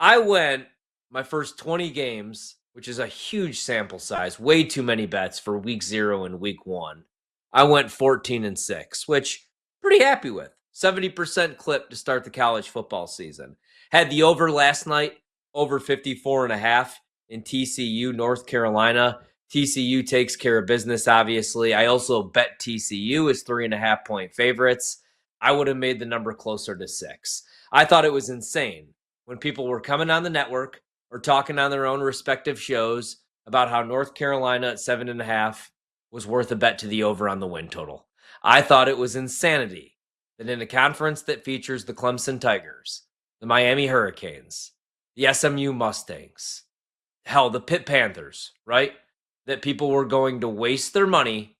I went my first 20 games, which is a huge sample size, way too many bets for week 0 and week 1. I went 14-6, which pretty happy with. 70% clip to start the college football season. Had the over last night, over 54.5 in TCU, North Carolina. TCU takes care of business, obviously. I also bet TCU as 3.5-point favorites. I would have made the number closer to 6. I thought it was insane when people were coming on the network or talking on their own respective shows about how North Carolina at 7.5 was worth a bet to the over on the win total. I thought it was insanity that in a conference that features the Clemson Tigers, the Miami Hurricanes, the SMU Mustangs, hell, the Pitt Panthers, right? That people were going to waste their money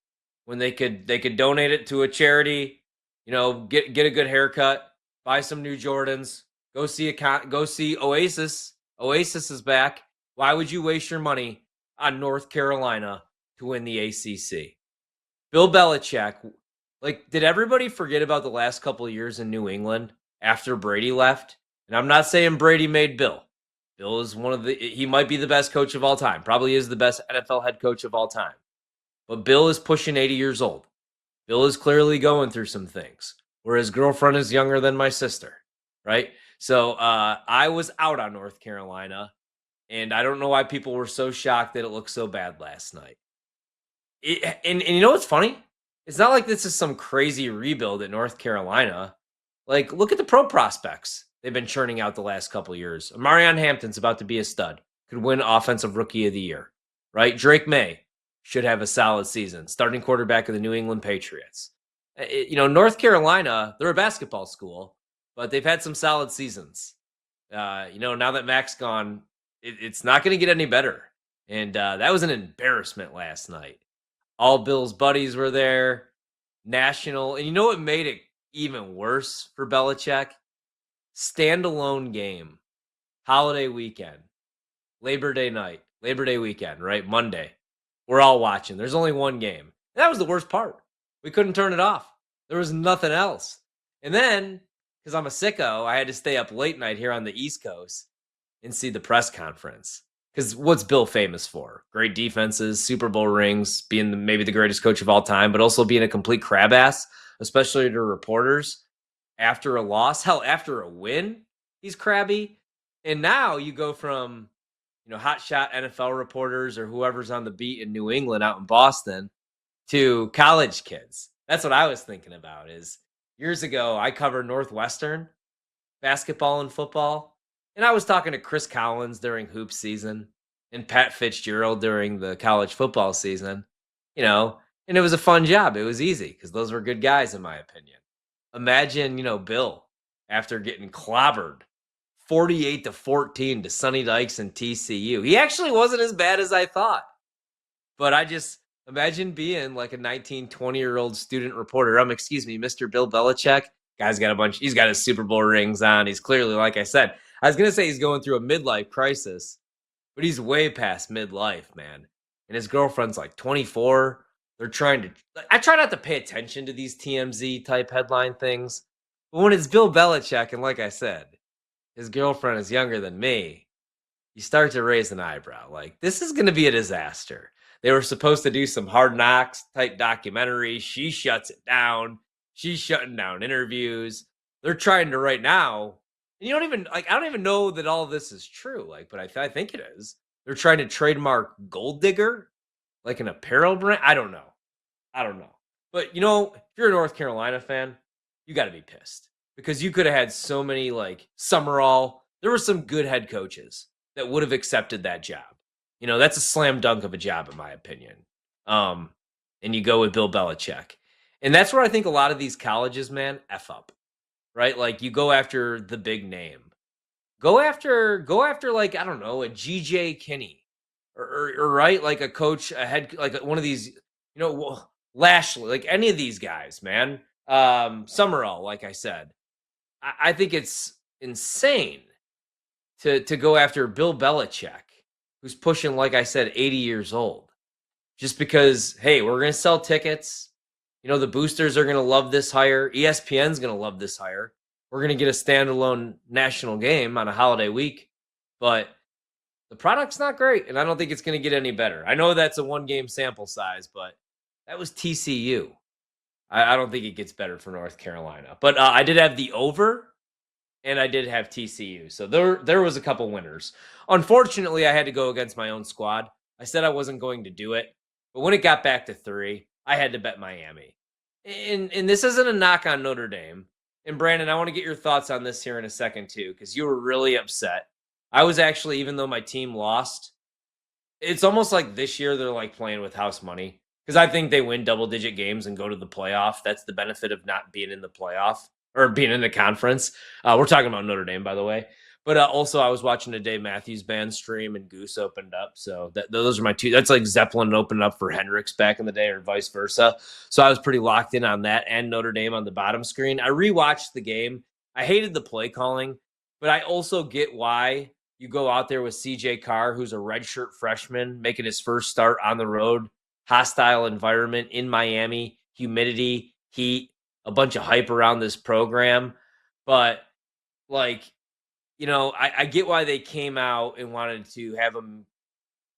when they could donate it to a charity, get a good haircut, buy some new Jordans, go see Oasis. Oasis is back. Why would you waste your money on North Carolina to win the ACC? Bill Belichick, did everybody forget about the last couple of years in New England after Brady left? And I'm not saying Brady made Bill. Bill is he might be the best coach of all time. Probably is the best NFL head coach of all time. But Bill is pushing 80 years old. Bill is clearly going through some things where his girlfriend is younger than my sister, right? So I was out on North Carolina, and I don't know why people were so shocked that it looked so bad last night. And you know what's funny? It's not like this is some crazy rebuild at North Carolina. Look at the pro prospects they've been churning out the last couple of years. Marion Hampton's about to be a stud. Could win Offensive Rookie of the Year, right? Drake May should have a solid season. Starting quarterback of the New England Patriots. North Carolina, they're a basketball school, but they've had some solid seasons. Now that Mac's gone, it's not going to get any better. And that was an embarrassment last night. All Bill's buddies were there, national. And you know what made it even worse for Belichick? Standalone game, holiday weekend, Labor Day weekend, right? Monday. We're all watching. There's only one game. That was the worst part. We couldn't turn it off. There was nothing else. And then, because I'm a sicko, I had to stay up late night here on the East Coast and see the press conference. Because what's Bill famous for? Great defenses, Super Bowl rings, being maybe the greatest coach of all time, but also being a complete crab ass, especially to reporters after a loss. Hell, after a win, he's crabby. And now you go from, hotshot NFL reporters or whoever's on the beat in New England out in Boston to college kids. That's what I was thinking about is years ago, I covered Northwestern basketball and football. And I was talking to Chris Collins during hoop season and Pat Fitzgerald during the college football season, and it was a fun job. It was easy because those were good guys, in my opinion. Imagine, Bill, after getting clobbered 48-14 to Sonny Dykes and TCU. He actually wasn't as bad as I thought. But I just imagine being like a 19, 20-year-old student reporter. Excuse me, Mr. Bill Belichick. Guy's got he's got his Super Bowl rings on. He's clearly, like I said, I was going to say he's going through a midlife crisis, but he's way past midlife, man. And his girlfriend's like 24. I try not to pay attention to these TMZ type headline things, but when it's Bill Belichick, and like I said, his girlfriend is younger than me, you start to raise an eyebrow. Like, this is going to be a disaster. They were supposed to do some Hard Knocks type documentary. She shuts it down. She's shutting down interviews. They're trying to right now. And I don't even know that all of this is true. But I think it is. They're trying to trademark Gold Digger, like an apparel brand. I don't know. But if you're a North Carolina fan, you got to be pissed because you could have had so many Summerall. There were some good head coaches that would have accepted that job. That's a slam dunk of a job, in my opinion. And you go with Bill Belichick. And that's where I think a lot of these colleges, man, F up. Right? You go after the big name. Go after I don't know, a GJ Kinney. Or right? A coach, a head, one of these, Lashley, any of these guys, man. Summerall, like I said. I think it's insane to go after Bill Belichick, who's pushing, like I said, 80 years old. Just because, hey, we're going to sell tickets. The boosters are going to love this hire. ESPN's going to love this hire. We're going to get a standalone national game on a holiday week. but the product's not great, and I don't think it's going to get any better. I know that's a 1-game sample size, but that was TCU. I don't think it gets better for North Carolina. But I did have the over, and I did have TCU. So there was a couple winners. Unfortunately, I had to go against my own squad. I said I wasn't going to do it, but when it got back to 3, I had to bet Miami. And this isn't a knock on Notre Dame. And Brandon, I want to get your thoughts on this here in a second too, because you were really upset. I was actually, even though my team lost, it's almost like this year they're like playing with house money, because I think they win double-digit games and go to the playoff. That's the benefit of not being in the playoff or being in the conference. We're talking about Notre Dame, by the way. But also, I was watching a Dave Matthews Band stream, and Goose opened up. So those are my two. That's like Zeppelin opening up for Hendrix back in the day, or vice versa. So I was pretty locked in on that, and Notre Dame on the bottom screen. I rewatched the game. I hated the play calling, but I also get why you go out there with CJ Carr, who's a redshirt freshman, making his first start on the road, hostile environment in Miami, humidity, heat, a bunch of hype around this program. But like, I get why they came out and wanted to have him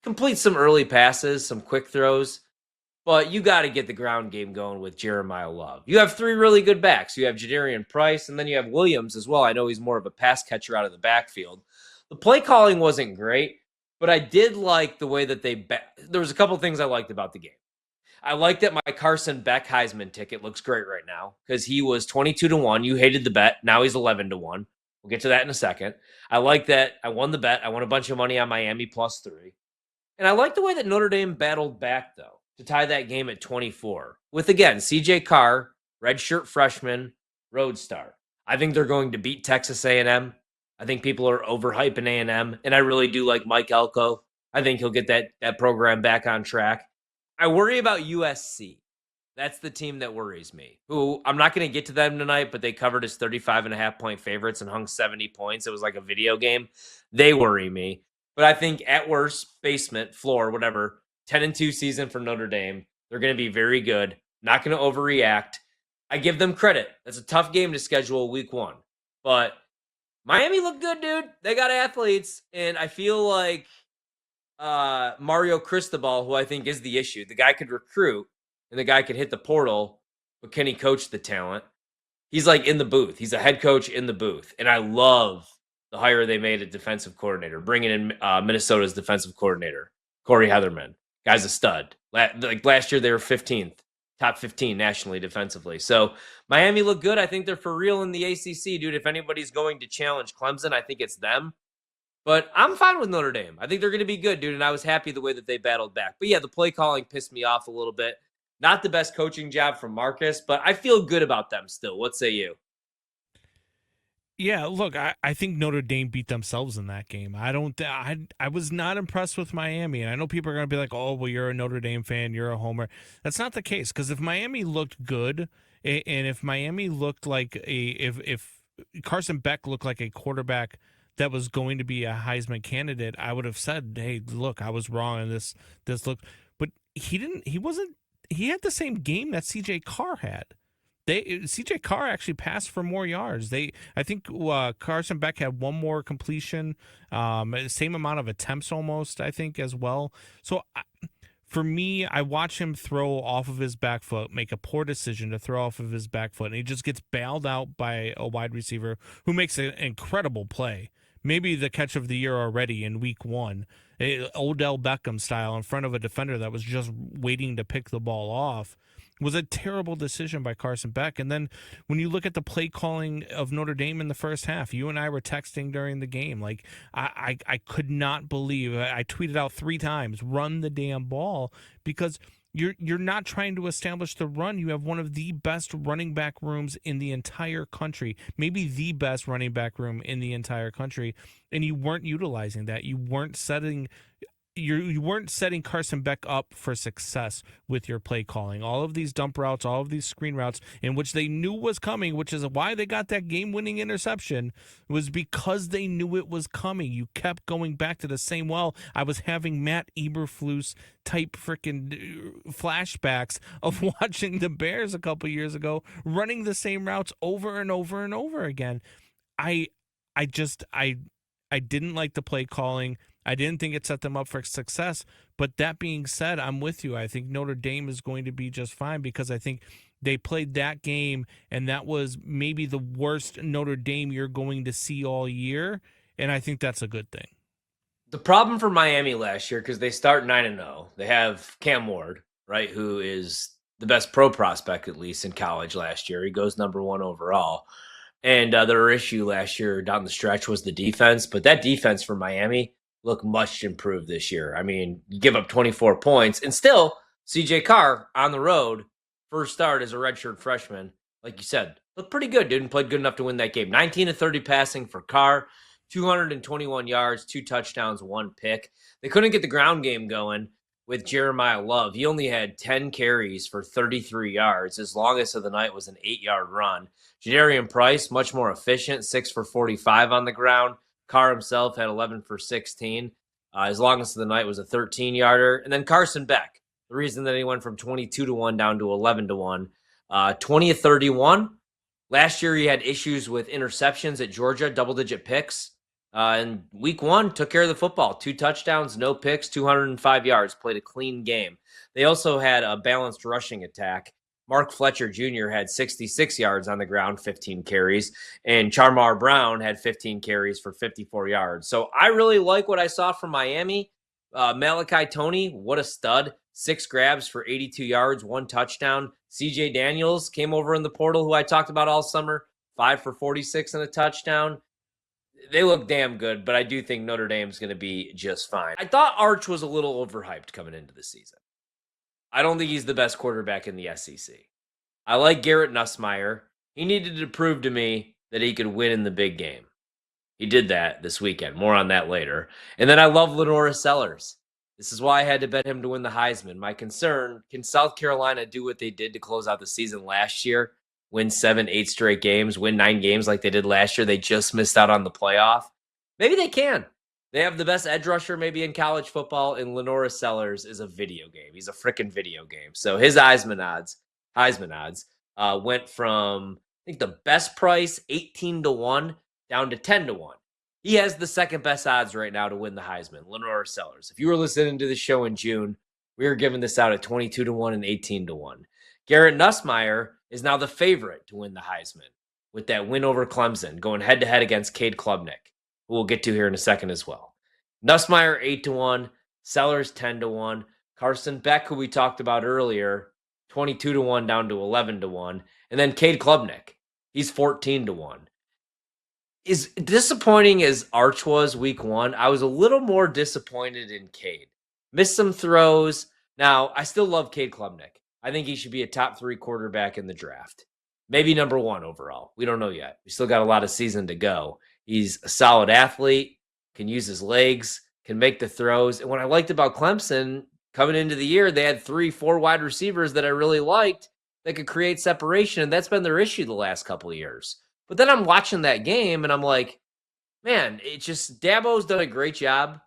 complete some early passes, some quick throws, but you got to get the ground game going with Jeremiah Love. You have 3 really good backs. You have Jadarian Price, and then you have Williams as well. I know he's more of a pass catcher out of the backfield. The play calling wasn't great, but I did like the way that there was a couple things I liked about the game. I like that my Carson Beck Heisman ticket looks great right now, because he was 22-1. You hated the bet. Now he's 11-1. We'll get to that in a second. I like that I won the bet. I won a bunch of money on Miami +3. And I like the way that Notre Dame battled back, though, to tie that game at 24. With, again, CJ Carr, redshirt freshman, road star. I think they're going to beat Texas A&M. I think people are overhyping A&M, and I really do like Mike Elko. I think he'll get that program back on track. I worry about USC. That's the team that worries me, who I'm not going to get to them tonight, but they covered as 35.5-point favorites and hung 70 points. It was like a video game. They worry me. But I think at worst, basement, floor, whatever, 10-2 season for Notre Dame. They're going to be very good. Not going to overreact. I give them credit. That's a tough game to schedule week 1. But Miami looked good, dude. They got athletes. And I feel like Mario Cristobal, who I think is the issue, the guy could recruit. And the guy could hit the portal, but can he coach the talent? He's like in the booth. He's a head coach in the booth. And I love the hire they made at defensive coordinator, bringing in Minnesota's defensive coordinator, Corey Heatherman. Guy's a stud. Like last year, they were 15th, top 15 nationally defensively. So Miami looked good. I think they're for real in the ACC, dude. If anybody's going to challenge Clemson, I think it's them. But I'm fine with Notre Dame. I think they're going to be good, dude. And I was happy the way that they battled back. But yeah, the play calling pissed me off a little bit. Not the best coaching job from Marcus, but I feel good about them still. What say you? Yeah, look, I think Notre Dame beat themselves in that game. I was not impressed with Miami, and I know people are going to be like, "Oh, well, you're a Notre Dame fan, you're a homer." That's not the case, because if Miami looked good, and if Miami looked like if Carson Beck looked like a quarterback that was going to be a Heisman candidate, I would have said, "Hey, look, I was wrong in this look." But he didn't. He wasn't. He had the same game that CJ Carr had. CJ Carr actually passed for more yards. I think Carson Beck had one more completion, same amount of attempts almost, I think, as well. So for me, I watch him throw off of his back foot, make a poor decision to throw off of his back foot, and he just gets bailed out by a wide receiver who makes an incredible play. Maybe the catch of the year already in week 1. Odell Beckham style in front of a defender that was just waiting to pick the ball off. Was a terrible decision by Carson Beck. And then when you look at the play calling of Notre Dame in the first half, you and I were texting during the game. Like, I could not believe, I tweeted out 3 times, run the damn ball, because you're not trying to establish the run. You have one of the best running back rooms in the entire country, maybe the best running back room in the entire country, and you weren't utilizing that. You weren't setting Carson Beck up for success with your play calling. All of these dump routes, all of these screen routes, in which they knew was coming, which is why they got that game-winning interception, was because they knew it was coming. You kept going back to the same well. I was having Matt Eberflus type freaking flashbacks of watching the Bears a couple years ago, running the same routes over and over and over again. I I didn't like the play calling. I didn't think it set them up for success. But that being said, I'm with you. I think Notre Dame is going to be just fine because I think they played that game, and that was maybe the worst Notre Dame you're going to see all year. And I think that's a good thing. The problem for Miami last year, because they start 9-0, they have Cam Ward, right, who is the best pro prospect, at least in college last year. He goes number 1 overall. And their issue last year down the stretch was the defense. But that defense for Miami looked much improved this year. I mean, you give up 24 points, and still, CJ Carr on the road, first start as a redshirt freshman, like you said, looked pretty good, dude, and played good enough to win that game. 19 of 30 passing for Carr, 221 yards, 2 touchdowns, 1 pick. They couldn't get the ground game going with Jeremiah Love. He only had 10 carries for 33 yards. His longest of the night was an 8-yard run. Jadarian Price, much more efficient, 6 for 45 on the ground. Carr himself had 11 for 16. His longest of the night was a 13-yarder. And then Carson Beck, the reason that he went from 22-1 down to 11-1. 20 of 31. Last year, he had issues with interceptions at Georgia, double-digit picks. And week 1, took care of the football. 2 touchdowns, no picks, 205 yards, played a clean game. They also had a balanced rushing attack. Mark Fletcher Jr. had 66 yards on the ground, 15 carries, and Charmar Brown had 15 carries for 54 yards. So I really like what I saw from Miami. Malachi Toney, what a stud. 6 grabs for 82 yards, 1 touchdown. CJ Daniels came over in the portal, who I talked about all summer, 5 for 46 and a touchdown. They look damn good, but I do think Notre Dame's going to be just fine. I thought Arch was a little overhyped coming into the season. I don't think he's the best quarterback in the SEC. I like Garrett Nussmeier. He needed to prove to me that he could win in the big game. He did that this weekend. More on that later. And then I love Lenora Sellers. This is why I had to bet him to win the Heisman. My concern, can South Carolina do what they did to close out the season last year? Win 7, 8 straight games, win 9 games like they did last year. They just missed out on the playoff. Maybe they can. They have the best edge rusher maybe in college football, and Lenora Sellers is a video game. He's a freaking video game. So his Heisman odds went from, I think, the best price, 18-1, down to 10-1. He has the second best odds right now to win the Heisman, Lenora Sellers. If you were listening to the show in June, we were giving this out at 22-1 and 18-1. Garrett Nussmeier is now the favorite to win the Heisman with that win over Clemson, going head-to-head against Cade Klubnik, who we'll get to here in a second as well. Nussmeier 8-1, Sellers 10-1, Carson Beck, who we talked about earlier, 22-1 down to 11-1, and then Cade Klubnik, he's 14-1. As disappointing as Arch was week 1, I was a little more disappointed in Cade. Missed some throws. Now, I still love Cade Klubnik. I think he should be a top 3 quarterback in the draft. Maybe number 1 overall. We don't know yet. We still got a lot of season to go. He's a solid athlete, can use his legs, can make the throws. And what I liked about Clemson coming into the year, they had 3, 4 wide receivers that I really liked that could create separation. And that's been their issue the last couple of years. But then I'm watching that game and I'm like, man, it's just Dabo's done a great job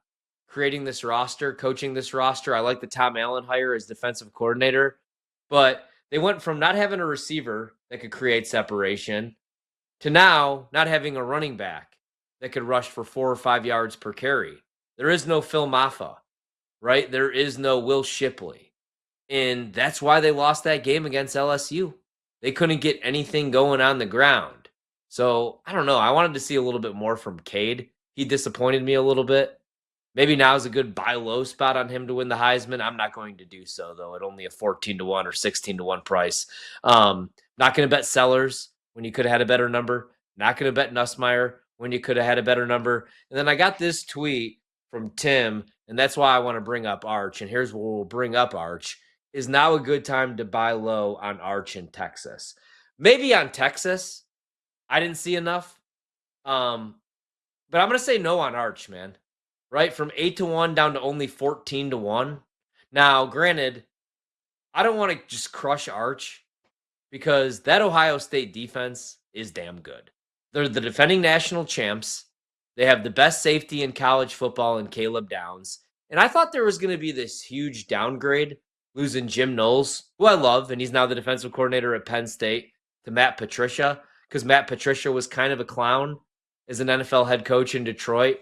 creating this roster, coaching this roster. I like the Tom Allen hire as defensive coordinator. But they went from not having a receiver that could create separation to now not having a running back that could rush for 4 or 5 yards per carry. There is no Phil Maffa, right? There is no Will Shipley. And that's why they lost that game against LSU. They couldn't get anything going on the ground. So, I don't know. I wanted to see a little bit more from Cade. He disappointed me a little bit. Maybe now is a good buy low spot on him to win the Heisman. I'm not going to do so, though, at only a 14-1 or 16-1 price. Not going to bet Sellers when you could have had a better number. Not going to bet Nussmeier when you could have had a better number. And then I got this tweet from Tim, and that's why I want to bring up Arch. And here's where we'll bring up Arch. Is now a good time to buy low on Arch in Texas? Maybe on Texas. I didn't see enough. But I'm going to say no on Arch, man. Right? From 8-1 down to only 14-1. Now, granted, I don't want to just crush Arch because that Ohio State defense is damn good. They're the defending national champs. They have the best safety in college football in Caleb Downs. And I thought there was going to be this huge downgrade losing Jim Knowles, who I love, and he's now the defensive coordinator at Penn State, to Matt Patricia, because Matt Patricia was kind of a clown as an NFL head coach in Detroit.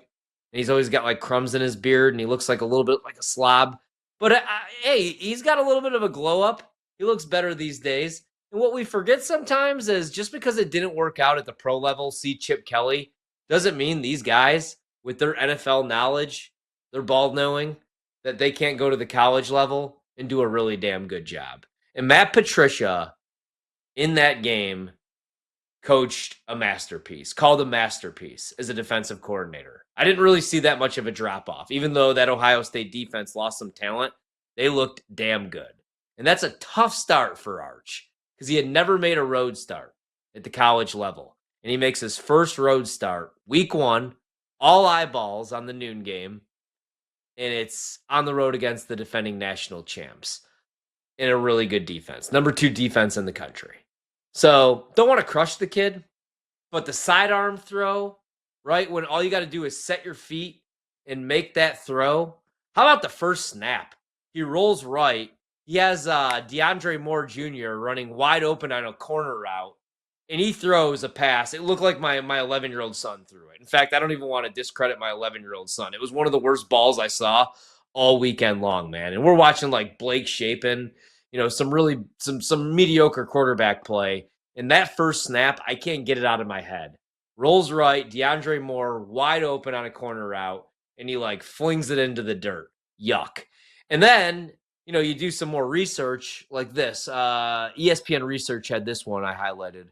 and he's always got like crumbs in his beard, and he looks like a little bit like a slob. But hey, he's got a little bit of a glow up. He looks better these days. And what we forget sometimes is just because it didn't work out at the pro level, see Chip Kelly, doesn't mean these guys with their NFL knowledge, their ball knowing, that they can't go to the college level and do a really damn good job. And Matt Patricia in that game coached a masterpiece, called a masterpiece as a defensive coordinator. I didn't really see that much of a drop off. Even though that Ohio State defense lost some talent, they looked damn good. And that's a tough start for Arch because he had never made a road start at the college level. And he makes his first road start, week 1, all eyeballs on the noon game. And it's on the road against the defending national champs in a really good defense. Number 2 defense in the country. So don't want to crush the kid, but the sidearm throw, right? When all you got to do is set your feet and make that throw. How about the first snap? He rolls right. He has DeAndre Moore Jr. running wide open on a corner route, and he throws a pass. It looked like my 11-year-old son threw it. In fact, I don't even want to discredit my 11-year-old son. It was one of the worst balls I saw all weekend long, man. And we're watching like Blake Shapen, some mediocre quarterback play. And that first snap, I can't get it out of my head. Rolls right, DeAndre Moore wide open on a corner route, and he like flings it into the dirt. Yuck. And then, you do some more research like this. ESPN Research had this one I highlighted.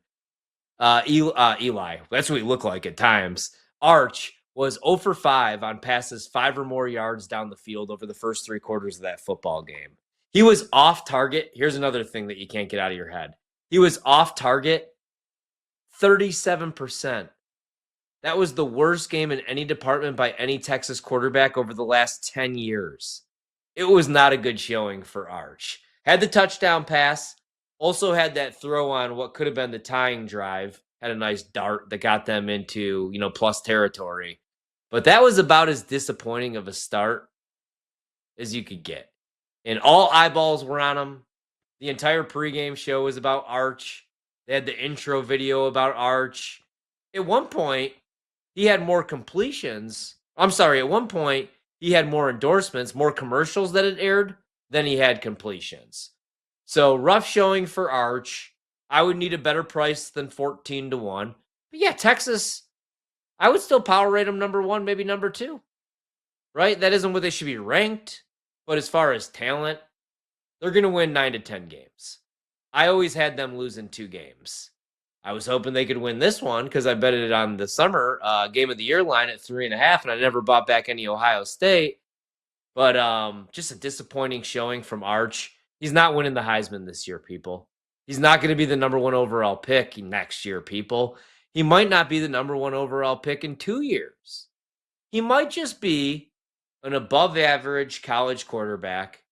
Eli, that's what he looked like at times. Arch was 0 for 5 on passes 5 or more yards down the field over the first 3 quarters of that football game. He was off target. Here's another thing that you can't get out of your head. He was off target 37%. That was the worst game in any department by any Texas quarterback over the last 10 years. It was not a good showing for Arch. Had the touchdown pass, also had that throw on what could have been the tying drive, had a nice dart that got them into, plus territory. But that was about as disappointing of a start as you could get. And all eyeballs were on him. The entire pregame show was about Arch. They had the intro video about Arch. At one point, he had more completions. At one point, he had more endorsements, more commercials that had aired than he had completions. So rough showing for Arch. I would need a better price than 14-1. But yeah, Texas, I would still power rate them number 1, maybe number 2. Right? That isn't what they should be ranked. But as far as talent, they're going to win 9 to 10 games. I always had them losing 2 games. I was hoping they could win this one because I betted it on the summer game of the year line at 3.5, and I never bought back any Ohio State. But just a disappointing showing from Arch. He's not winning the Heisman this year, people. He's not going to be the number 1 overall pick next year, people. He might not be the number 1 overall pick in 2 years. He might just be an above average college quarterback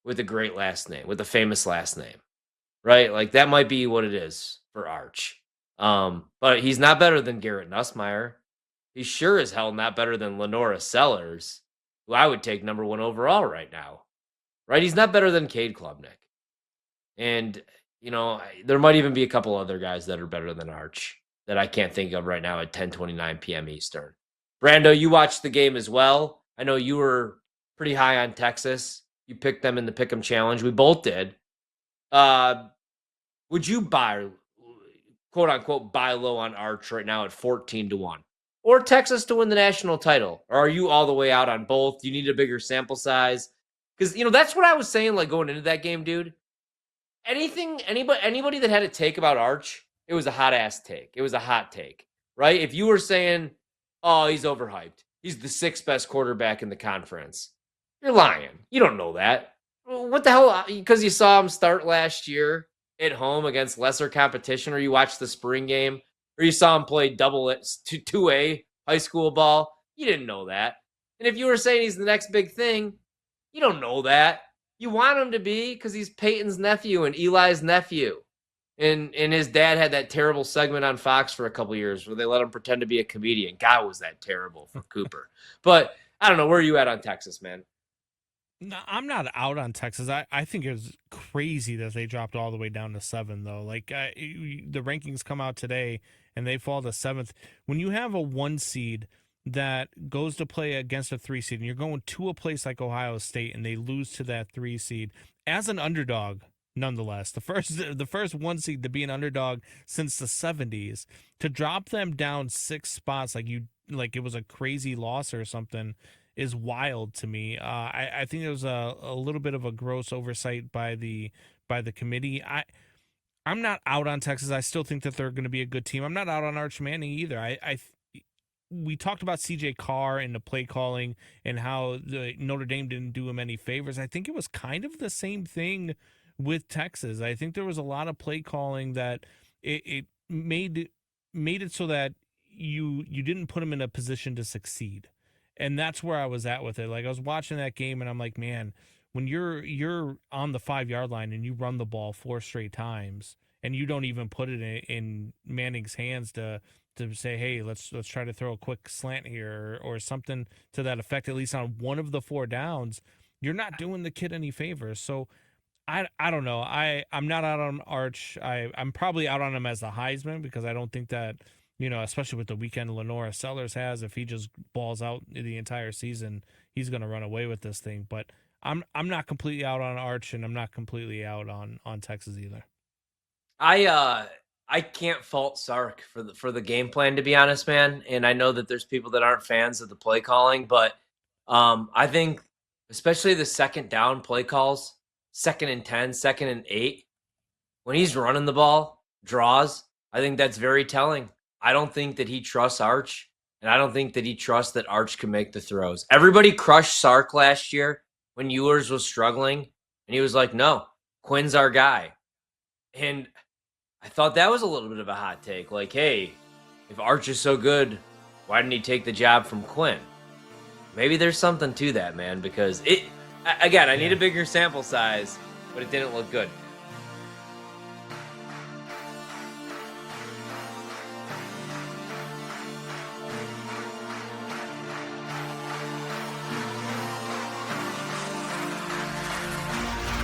with a great last name, with a famous last name, right? Like that might be what it is for Arch. But he's not better than Garrett Nussmeier. He's sure as hell not better than Lenora Sellers, who I would take number 1 overall right now, right? He's not better than Cade Klubnik. And, there might even be a couple other guys that are better than Arch that I can't think of right now at 10:29 p.m. Eastern. Brando, you watched the game as well. I know you were pretty high on Texas. You picked them in the Pick'em Challenge. We both did. Would you buy, quote unquote, buy low on Arch right now at 14-1? Or Texas to win the national title? Or are you all the way out on both? Do you need a bigger sample size? Because, that's what I was saying, like going into that game, dude. Anybody that had a take about Arch, it was a hot ass take. It was a hot take, right? If you were saying, oh, he's overhyped, he's the 6th best quarterback in the conference, you're lying. You don't know that. What the hell? Because you saw him start last year at home against lesser competition, or you watched the spring game, or you saw him play 2A high school ball. You didn't know that. And if you were saying he's the next big thing, you don't know that. You want him to be because he's Peyton's nephew and Eli's nephew. And his dad had that terrible segment on Fox for a couple years where they let him pretend to be a comedian. God, was that terrible for Cooper. But I don't know. Where are you at on Texas, man? No, I'm not out on Texas. I think it's crazy that they dropped all the way down to 7, though. Like the rankings come out today and they fall to 7th. When you have a 1 seed that goes to play against a 3 seed, and you're going to a place like Ohio State, and they lose to that 3 seed as an underdog. Nonetheless, the first 1 seed to be an underdog since the 70s, to drop them down 6 spots like it was a crazy loss or something is wild to me. I think it was a little bit of a gross oversight by the committee. I'm not out on Texas. I still think that they're going to be a good team. I'm not out on Arch Manning either. We talked about CJ Carr and the play calling and how the Notre Dame didn't do him any favors. I think it was kind of the same thing with Texas. I think there was a lot of play calling that it made it so that you didn't put him in a position to succeed. And that's where I was at with it. Like, I was watching that game and I'm like, man, when you're on the 5-yard line and you run the ball 4 straight times and you don't even put it in Manning's hands to say, hey, let's try to throw a quick slant here or something to that effect, at least on one of the 4 downs, you're not doing the kid any favors. So I don't know. I'm not out on Arch. I'm probably out on him as the Heisman because I don't think that, especially with the weekend Lenora Sellers has, if he just balls out the entire season, he's going to run away with this thing. But I'm not completely out on Arch, and I'm not completely out on Texas either. I can't fault Sark for the game plan, to be honest, man. And I know that there's people that aren't fans of the play calling, but I think especially the second down play calls, 2nd and 10, 2nd and 8, when he's running the ball, draws, I think that's very telling. I don't think that he trusts Arch, and I don't think that he trusts that Arch can make the throws. Everybody crushed Sark last year when Ewers was struggling, and he was like, no, Quinn's our guy. And I thought that was a little bit of a hot take. Like, hey, if Arch is so good, why didn't he take the job from Quinn? Maybe there's something to that, man, because I need a bigger sample size, but it didn't look good.